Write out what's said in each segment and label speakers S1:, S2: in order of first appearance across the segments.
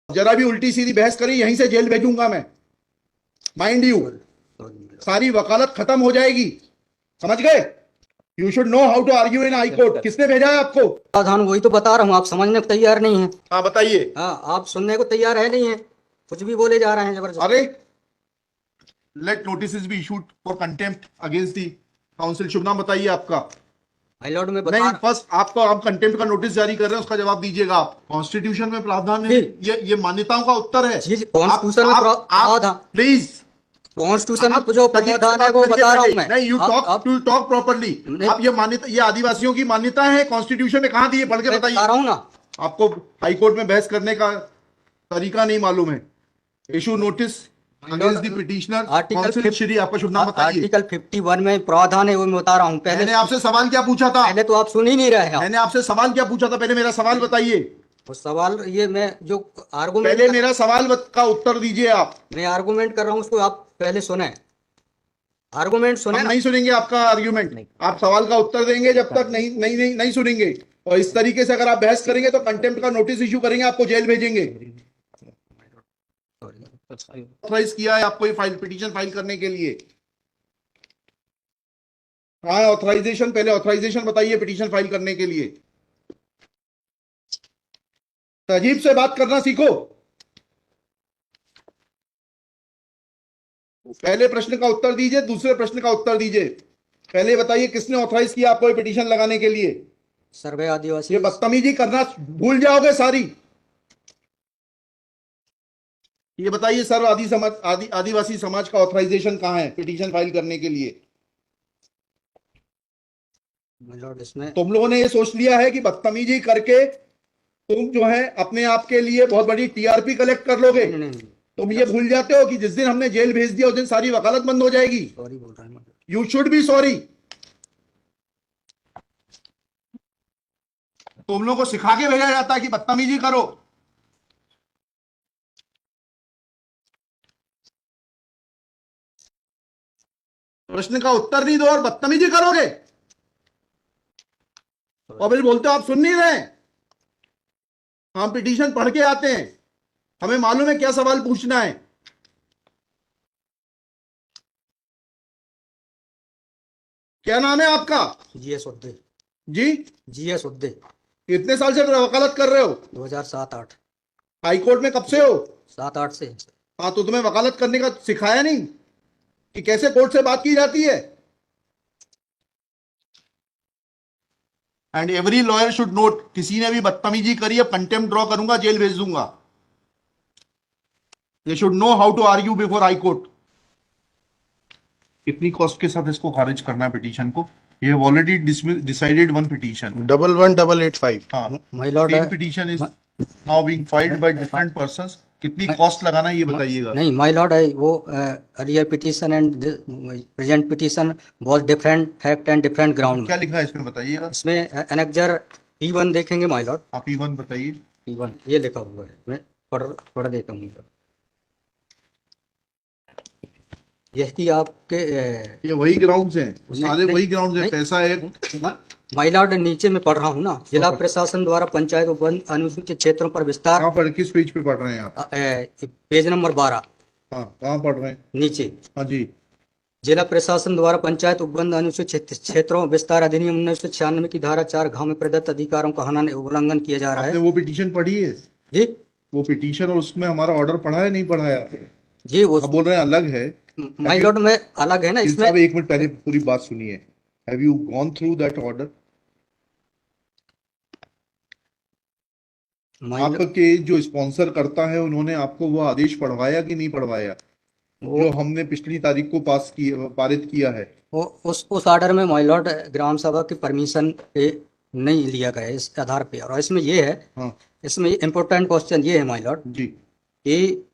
S1: जरा भी उल्टी सीधी बहस करी यहीं से जेल भेजूंगा मैं, माइंड यू। सारी वकालत खत्म हो जाएगी, समझ गए? You should know how to argue in high court. किसने भेजा है आपको?
S2: प्रावधान वही तो बता रहा हूँ, आप समझने को तैयार नहीं है।
S1: हाँ बताइए।
S2: हाँ, आप सुनने को तैयार है नहीं है, कुछ भी बोले जा रहे हैं जबरदस्त।
S1: अरे let notice be issued for contempt against the council. शुभ नाम बताइए आपका।
S2: माय लॉर्ड में
S1: नहीं, फर्स्ट आपको आप कंटेम्प्ट का नोटिस जारी कर रहे हैं, उसका जवाब दीजिएगा आप। कॉन्स्टिट्यूशन में प्रावधान है, ये मान्यताओं का उत्तर है।
S2: कॉन्स्टिट्यूशन में प्रावधान,
S1: प्लीज
S2: कॉन्स्टिट्यूशन में जो प्रावधान है वो बता रहा हूँ मैं।
S1: नहीं, यू टॉक प्रॉपर्ली। आप ये मान्यता, ये आदिवासियों की मान्यता है, कॉन्स्टिट्यूशन में कहाँ दी है? पढ़ के बताइए।
S2: बता रहा हूँ ना,
S1: आपको हाईकोर्ट में बहस करने का तरीका नहीं मालूम है। Issue notice against the petitioner. Council Shri, आपका शुभ नाम बताइए।
S2: आर्टिकल 51 में प्रावधान है वो मैं बता रहा हूँ।
S1: मैंने आपसे सवाल क्या पूछा था?
S2: पहले तो आप सुन ही नहीं रहे हैं।
S1: मैंने आपसे सवाल क्या पूछा था? पहले मेरा सवाल बताइए।
S2: वो सवाल ये मैं जो आर्गुमेंट,
S1: पहले मेरा सवाल का उत्तर दीजिए आप।
S2: मैं आर्गुमेंट कर रहा हूँ उसको आप पहले सुने, आर्गुमेंट सुने।
S1: हम नहीं सुनेंगे आपका आर्ग्यूमेंट, आप सवाल का उत्तर देंगे जब तक नहीं नहीं नहीं नहीं सुनेंगे। और इस तरीके से अगर आप बहस करेंगे तो कंटेम्प्ट का नोटिस इशू करेंगे, आपको जेल भेजेंगे। ऑथराइज किया है आपको ये फाइल, पिटीशन फाइल करने के लिए? हाँ, ऑथराइजेशन, पहले ऑथराइजेशन बताइए पिटीशन फाइल करने के लिए। तहजीब से बात करना सीखो। पहले प्रश्न का उत्तर दीजिए, दूसरे प्रश्न का उत्तर दीजिए। पहले बताइए किसने ऑथराइज किया आपको ये पिटीशन लगाने के लिए?
S2: सर्वे आदिवासी।
S1: ये बदतमीजी करना भूल जाओगे सारी। ये बताइए सर्व आदिवासी समाज का ऑथराइजेशन कहाँ है पिटीशन फाइल करने के लिए?
S2: इसमें
S1: तुम लोगों ने ये सोच लिया है कि बदतमीजी करके तुम जो है अपने आप के लिए बहुत बड़ी टीआरपी कलेक्ट कर लोगे। तुम ये भूल जाते हो कि जिस दिन हमने जेल भेज दिया उस दिन सारी वकालत बंद हो जाएगी।
S2: सॉरी बोल रहा हूं।
S1: You should be sorry. तुम लोगों को सिखा के भेजा जाता है कि बदतमीजी करो। प्रश्न का उत्तर नहीं दो और बदतमीजी करोगे, और फिर बोलते हो आप सुन नहीं रहे। हम पिटीशन पढ़ के आते हैं, हमें मालूम है क्या सवाल पूछना है। क्या नाम है आपका?
S2: जीएस उद्दे।
S1: जी,
S2: जीएस उद्दे।
S1: कितने साल से वकालत कर रहे हो?
S2: 2007-8।
S1: हाईकोर्ट में कब से हो?
S2: 7-8 से।
S1: हाँ, तो तुम्हें वकालत करने का सिखाया नहीं कि कैसे कोर्ट से बात की जाती है? And every lawyer should note, किसी ने भी बदतमीजी करी, अब कंटेम्प्ट ड्रॉ करूंगा, जेल भेज दूंगा। They should know how to argue before high court. कितनी कॉस्ट के साथ इसको खारिज करना है पिटीशन को? ये ऑलरेडी डिसाइडेड वन पिटीशन
S3: 11885।
S1: हाँ,
S2: my Lord,
S1: same petition is now being filed by different persons. कितनी कॉस्ट लगाना है ये बताइएगा।
S2: नहीं माय लॉर्ड है वो earlier petition and present petition was different fact and different ground.
S1: क्या लिखा है इसमें बताइएगा।
S2: इसमें एनेक्जर P1 देखेंगे माय लॉर्ड।
S1: आप P1 बताइए।
S2: P1 ये लिखा हुआ है, मैं पढ़ देता हूँ। यही आपके
S1: ये वही ग्राउंड्स हैं, सारे वही ग्राउंड्स हैं। पैसा है
S2: माय लॉर्ड, नीचे में पढ़ रहा हूँ ना, जिला प्रशासन द्वारा पंचायत उपवन अनुसूचित क्षेत्रों पर विस्तार।
S1: कहाँ पर, किस पेज पे पढ़ रहे हैं आप?
S2: Page number 12।
S1: हाँ, कहाँ पढ़ रहे हैं?
S2: नीचे।
S1: हाँ जी।
S2: जिला प्रशासन द्वारा पंचायत उपबंध अनुसूचित क्षेत्रों विस्तार अधिनियम 1996 की धारा 4 में प्रदत्त अधिकारों का उल्लंघन किया जा रहा है।
S1: आपने वो पिटीशन पढ़ी है?
S2: जी,
S1: वो पिटीशन और उसमें हमारा ऑर्डर पढ़ा है नहीं पढ़ाया?
S2: जी वो
S1: आप बोल रहे हैं अलग है।
S2: माय लॉर्ड में अलग है ना इसमें।
S1: एक मिनट पहले पूरी बात सुनिए। Have you gone through that order? आपके जो स्पॉन्सर करता है उन्होंने आपको वो आदेश पढ़वाया कि नहीं पढ़वाया, जो हमने पिछली तारीख को पारित किया है?
S2: वो उस ऑर्डर में माय लॉर्ड ग्राम सभा की परमिशन पे नहीं लिया गया इस आधार पे। और इसमें ये है,
S1: हाँ,
S2: इसमें इम्पोर्टेंट क्वेश्चन ये है माय लॉर्ड
S1: जी,
S2: कि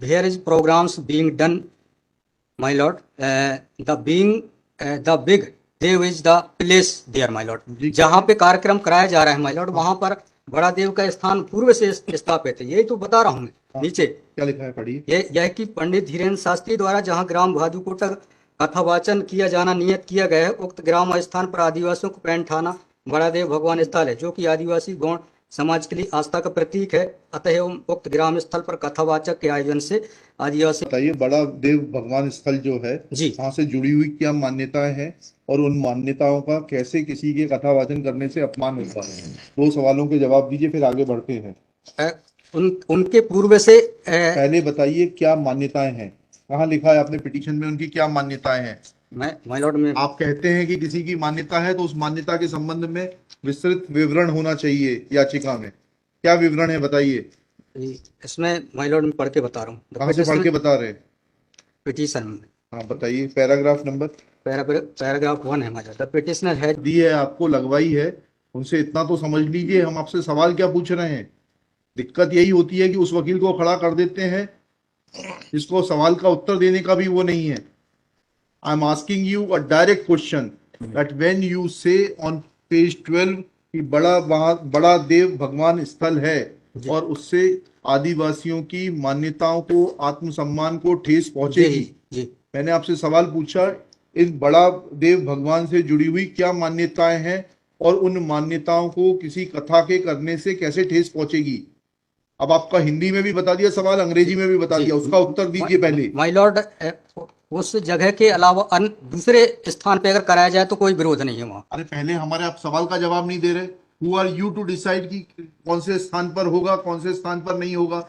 S2: where is programs being done my lord, the big Dev is the place there my lord. जहाँ पे कार्यक्रम कराया जा रहा है माय लॉर्ड, वहां पर बड़ा देव का स्थान पूर्व से स्थापित है। यही तो बता रहा हूँ मैं। नीचे
S1: क्या लिखा है पढ़िए।
S2: यह कि पंडित धीरेन्द्र शास्त्री द्वारा जहाँ ग्राम भादुकोटा कथावाचन किया जाना नियत किया गया है, उक्त ग्राम स्थान पर आदिवासियों को पैंठ थाना बड़ा देव भगवान स्थल है, जो कि आदिवासी गौण समाज के लिए आस्था का प्रतीक है। अतः एवं उक्त ग्राम स्थल पर कथावाचक के आयोजन से आदिवासी
S1: बताइए, बड़ा देव भगवान स्थल जो है
S2: जी
S1: वहां से जुड़ी हुई क्या मान्यताएं हैं और उन मान्यताओं का कैसे किसी के कथावाचन करने से अपमान होता है? दो सवालों के जवाब दीजिए, फिर आगे बढ़ते हैं।
S2: उनके पूर्व से
S1: पहले बताइए क्या मान्यताएं हैं, कहाँ लिखा है आपने पिटीशन में उनकी क्या मान्यताएं हैं?
S2: माय लॉर्ड में
S1: आप कहते हैं कि किसी की मान्यता है तो उस मान्यता के संबंध में विस्तृत विवरण होना चाहिए याचिका में। क्या विवरण है बताइए।
S2: इसमें माय लॉर्ड में पढ़ के बता रहा हूँ
S1: कहाँ से पढ़ के बता रहे हैं?
S2: पिटीशन में।
S1: हाँ बताइए, पैराग्राफ नंबर।
S2: पैराग्राफ 1 है my lord. The petitioner has
S1: the है आपको, लगवाई है, उनसे इतना तो समझ लीजिए हम आपसे सवाल क्या पूछ रहे हैं। दिक्कत यही होती है कि उस वकील को खड़ा कर देते हैं जिसको सवाल का उत्तर देने का भी वो नहीं है। I am asking you a direct question that when you से ऑन पेज 12 कि बड़ा देव भगवान स्थल है और उससे आदिवासियों की मान्यताओं को, आत्मसम्मान को ठेस पहुंचेगी।
S2: जी
S1: मैंने आपसे सवाल पूछा, इन बड़ा देव भगवान से जुड़ी हुई क्या मान्यताएं हैं और उन मान्यताओं को किसी कथा के करने से कैसे ठेस पहुंचेगी। अब आपका हिंदी में भी बता दिया सवाल, अंग्रेजी में भी बता दिया, उसका उत्तर दीजिए पहले।
S2: माय लॉर्ड उस जगह के अलावा अन्य दूसरे स्थान पे अगर कराया जाए तो कोई विरोध नहीं है वहाँ।
S1: अरे पहले हमारे आप सवाल का जवाब नहीं दे रहे। Who are you to decide कि कौन से स्थान पर होगा, कौन से स्थान पर नहीं होगा।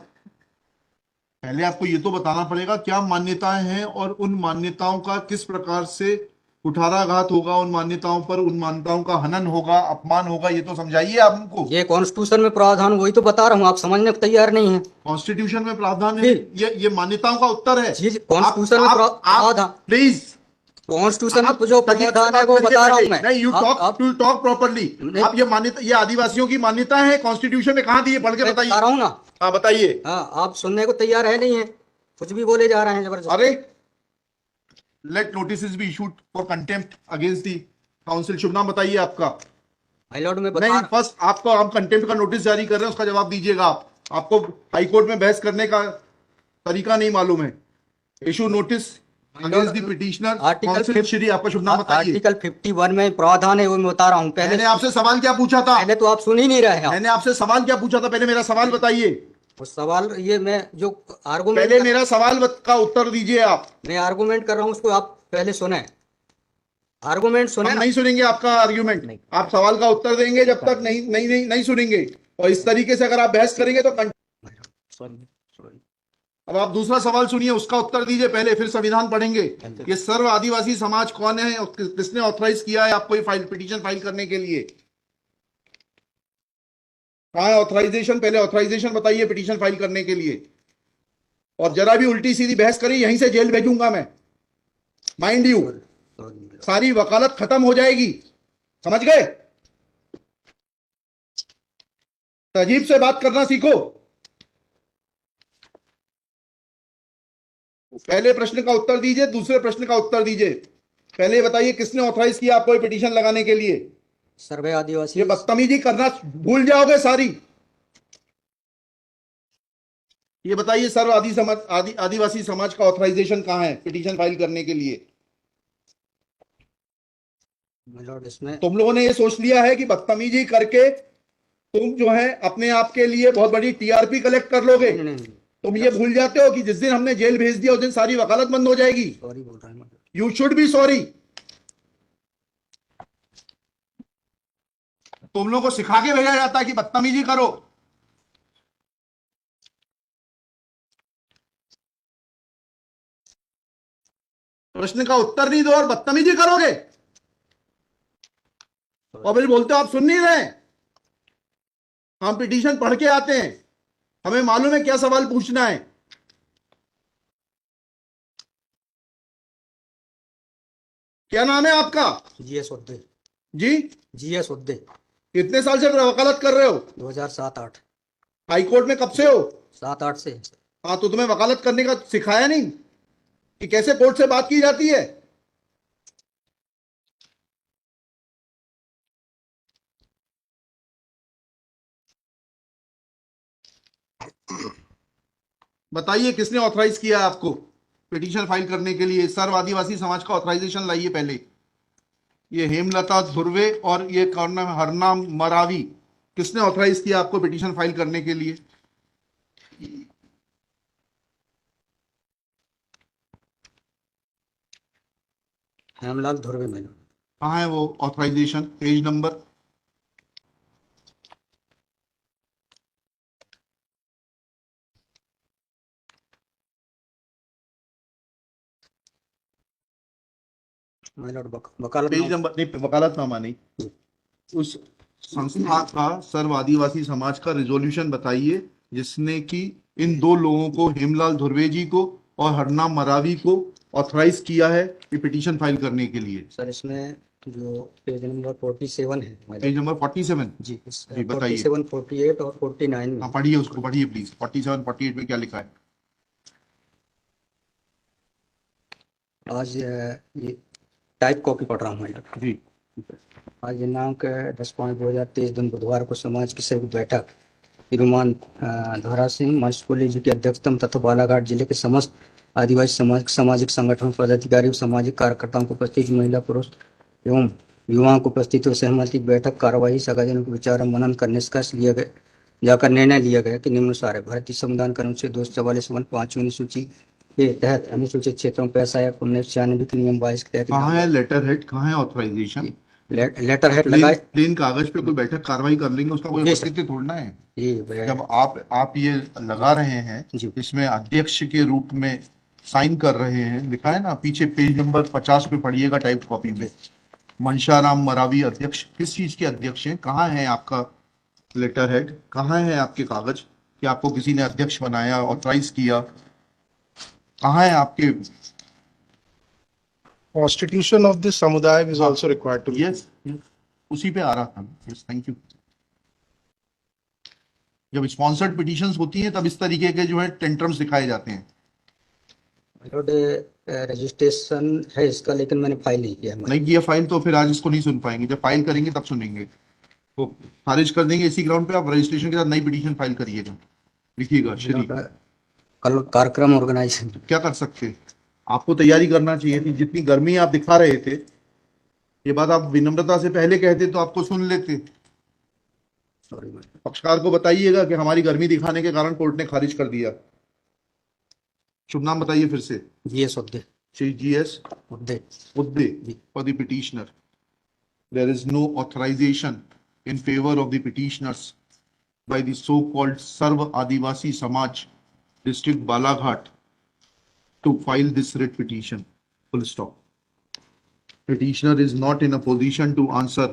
S1: पहले आपको ये तो बताना पड़ेगा क्या मान्यताएं हैं और उन मान्यताओं का किस प्रकार से कुठाराघात होगा, उन मान्यताओं पर, उन मान्यताओं का हनन होगा, अपमान होगा, ये तो समझाइए आप हमको।
S2: ये कॉन्स्टिट्यूशन में प्रावधान, वही तो बता रहा हूँ, आप समझने को तैयार नहीं है।
S1: कॉन्स्टिट्यूशन में प्रावधान है, ये मान्यताओं का उत्तर है।
S2: जी कॉन्स्टिट्यूशन में प्रावधान,
S1: प्लीज
S2: कॉन्स्टिट्यूशन में जो प्रावधान है वो बता रहा हूँ मैं।
S1: नहीं, यू टॉक प्रॉपर्ली। आप ये मान्यता, ये आदिवासियों की मान्यता है, कॉन्स्टिट्यूशन में कहाँ दी है, पढ़ के बताइए।
S2: बता रहा हूँ ना।
S1: हाँ बताइए।
S2: हाँ, आप सुनने को तैयार है नहीं है, कुछ भी बोले जा रहे हैं जबरदस्त।
S1: अरे let notice be issued for contempt against the council. शुभ नाम बताइए आपका।
S2: माय लॉर्ड में
S1: नहीं, फर्स्ट आपको, आप कंटेम्प्ट का नोटिस जारी कर रहे हैं, उसका जवाब दीजिएगा आप। आपको हाईकोर्ट में बहस करने का तरीका नहीं मालूम है। Issue notice against the petitioner.
S2: Article
S1: Shri, आपका शुभ नाम बताइए।
S2: आर्टिकल 51 में प्रावधान है, वो मैं बता रहा हूँ।
S1: मैंने आपसे सवाल क्या पूछा था?
S2: पहले तो आप सुन ही नहीं रहे हैं।
S1: मैंने आपसे सवाल क्या पूछा था? पहले मेरा सवाल बताइए।
S2: वो सवाल, ये मैं जो आर्गुमेंट,
S1: पहले मेरा सवाल का उत्तर दीजिए आप।
S2: मैं आर्गुमेंट कर रहा हूँ, उसको आप पहले सुने, आर्गुमेंट सुने।
S1: हम नहीं सुनेंगे आपका आर्ग्यूमेंट, आप सवाल का उत्तर देंगे जब तक नहीं सुनेंगे। और इस तरीके से अगर आप बहस करेंगे तो अब आप दूसरा सवाल सुनिए, उसका उत्तर दीजिए पहले, फिर संविधान पढ़ेंगे। ये सर्व आदिवासी समाज कौन है और किसने ऑथराइज किया है आपको ये पिटीशन फाइल करने के लिए? कहाँ है ऑथराइजेशन? पहले ऑथराइजेशन बताइए पिटीशन फाइल करने के लिए। और जरा भी उल्टी सीधी बहस करी यहीं से जेल भेजूंगा मैं, माइंड यू। सारी वकालत खत्म हो जाएगी, समझ गए? तहजीब से बात करना सीखो। पहले प्रश्न का उत्तर दीजिए, दूसरे प्रश्न का उत्तर दीजिए। पहले बताइए किसने ऑथराइज किया आपको पिटीशन लगाने के लिए?
S2: सर्वे आदिवासी।
S1: ये बदतमीजी करना भूल जाओगे सारी। ये बताइए सर्व आदिवासी समाज का ऑथराइजेशन कहाँ है पिटीशन फाइल करने के लिए?
S2: इसमें
S1: तुम लोगों ने ये सोच लिया है कि बदतमीजी करके तुम जो है अपने आप के लिए बहुत बड़ी टीआरपी कलेक्ट कर लोगे। तुम ये भूल जाते हो कि जिस दिन हमने जेल भेज दिया उस दिन सारी वकालत बंद हो जाएगी।
S2: सॉरी बोल रहा हूं।
S1: You should be sorry. तुम लोगों को सिखा के भेजा जाता है कि बदतमीजी करो। प्रश्न का उत्तर नहीं दो और बदतमीजी करोगे, और फिर बोलते हो आप सुन नहीं रहे। हम पिटीशन पढ़ के आते हैं, हमें मालूम है क्या सवाल पूछना है। क्या नाम है आपका?
S2: जीएस उद्दे।
S1: जी,
S2: जीएस उद्दे।
S1: कितने साल से वकालत कर रहे हो?
S2: 2007-8।
S1: हाई कोर्ट में कब से हो?
S2: 7-8 से।
S1: हाँ, तो तुम्हें वकालत करने का सिखाया नहीं कि कैसे कोर्ट से बात की जाती है? बताइए किसने ऑथराइज किया आपको पिटीशन फाइल करने के लिए? सर्व आदिवासी समाज का ऑथराइजेशन लाइए पहले। ये हेमलता धुर्वे और ये कौन नाम, हरनाम मरावी, किसने ऑथराइज किया आपको पिटीशन फाइल करने के लिए?
S2: Hemlal Dhurve my lord.
S1: कहाँ है वो authorization? Page number?
S2: My lord वकालत
S1: पेज नंबर नहीं, वकालतनामा नहीं, उस संस्था का सर्व आदिवासी समाज का रिजोल्यूशन बताइए जिसने कि इन दो लोगों को, हेमलाल धुर्वे जी को और हरनाम मरावी को, ऑथराइज किया है कि पिटीशन फाइल करने के लिए।
S2: सर इसमें जो पेज नंबर 47 है my lord।
S1: Page number 47?
S2: जी
S1: जी बताइए।
S2: 47, 48 और 49 में।
S1: हाँ पढ़िए, उसको पढ़िए प्लीज। 47, 48 में क्या लिखा है?
S2: आज ये टाइप कॉपी पढ़ रहा हूँ my lord।
S1: जी
S2: आज दिनांक 10/5/2023 दिन बुधवार को समाज की सभी बैठक तिरुमान धोरा सिंह मशकोली जी की अध्यक्षता में तथा बालाघाट जिले के समस्त आदिवासी समाज सामाजिक संगठन पदाधिकारी और सामाजिक कार्यकर्ताओं को उपस्थित महिला पुरुष एवं युवाओं को उपस्थित और सहमति की बैठक कार्यवाही सगाजनों को विचार और मनन कर निष्कर्ष लिया गया जाकर निर्णय लिया गया कि निम्नानुसार है। भारतीय संविधान का अनुच्छेद 244 सूची के तहत अनुसूचित क्षेत्रों में 96 के नियम 22 के तहत
S1: कहाँ है लेटर हेड, कहाँ है ऑथराइजेशन?
S2: लेटर हेड लगाए।
S1: प्लेन कागज पे कोई बैठक कार्रवाई कर लेंगे, उसका कोई
S2: जी सर।
S1: उपस्थिति थोड़ना है।
S2: जी
S1: जब आप ये लगा रहे हैं,
S2: जी।
S1: इसमें अध्यक्ष के रूप में साइन कर रहे हैं, लिखा है ना पीछे पेज नंबर 50 पे पढ़िएगा टाइप कॉपी में, मनशाराम मरावी अध्यक्ष। किस चीज के अध्यक्ष हैं? कहाँ है आपका लेटर हेड? कहाँ है आपके कागज कि आपको किसी ने अध्यक्ष बनाया, ऑथराइज किया? कहाँ है आपके?
S3: Constitution of this samudaya is
S1: हाँ,
S3: also required to be.
S1: Yes, उसी पे आ रहा था। Yes, thank you. जब स्पॉन्सर्ड पिटीशंस होती हैं तब इस तरीके के जो है टेंट्रम्स दिखाए जाते हैं।
S2: रजिस्ट्रेशन है इसका, लेकिन मैंने फाइल नहीं किया।
S1: नहीं किया फाइल तो फिर आज इसको नहीं सुन पाएंगे। जब फाइल करेंगे तब सुनेंगे। तो खारिज कर देंगे इसी ग्राउंड पे। आप रजिस्ट्रेशन के साथ नई पिटीशन फाइल करिएगा, लिखिएगा श्री।
S2: कल कार्यक्रम ऑर्गेनाइजेशन
S1: क्या कर सकते हैं? आपको तैयारी करना चाहिए थी। जितनी गर्मी आप दिखा रहे थे, ये बात आप विनम्रता से पहले कहते तो आपको सुन लेते।
S2: सॉरी
S1: पक्षकार को बताइएगा कि हमारी गर्मी दिखाने के कारण कोर्ट ने खारिज कर दिया। शुभ नाम बताइए फिर से।
S2: G S Udde.
S1: Shri G S
S2: Udde.
S1: Udde for the petitioner. There is no authorization in favor of the petitioners by the so-called Sarva Adivasi Samaj, District Balaghat, to file this writ petition. Full stop. Petitioner is not in a position to answer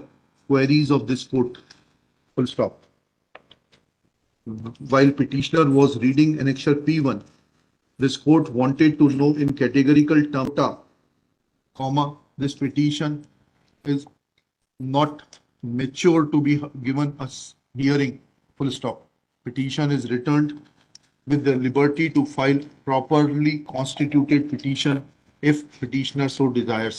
S1: queries of this court. Full stop. While petitioner was reading annexure P1, this court wanted to know in categorical terms, comma, this petition is not mature to be given a hearing. Full stop. Petition is returned with the liberty to file properly constituted petition if petitioner so desires.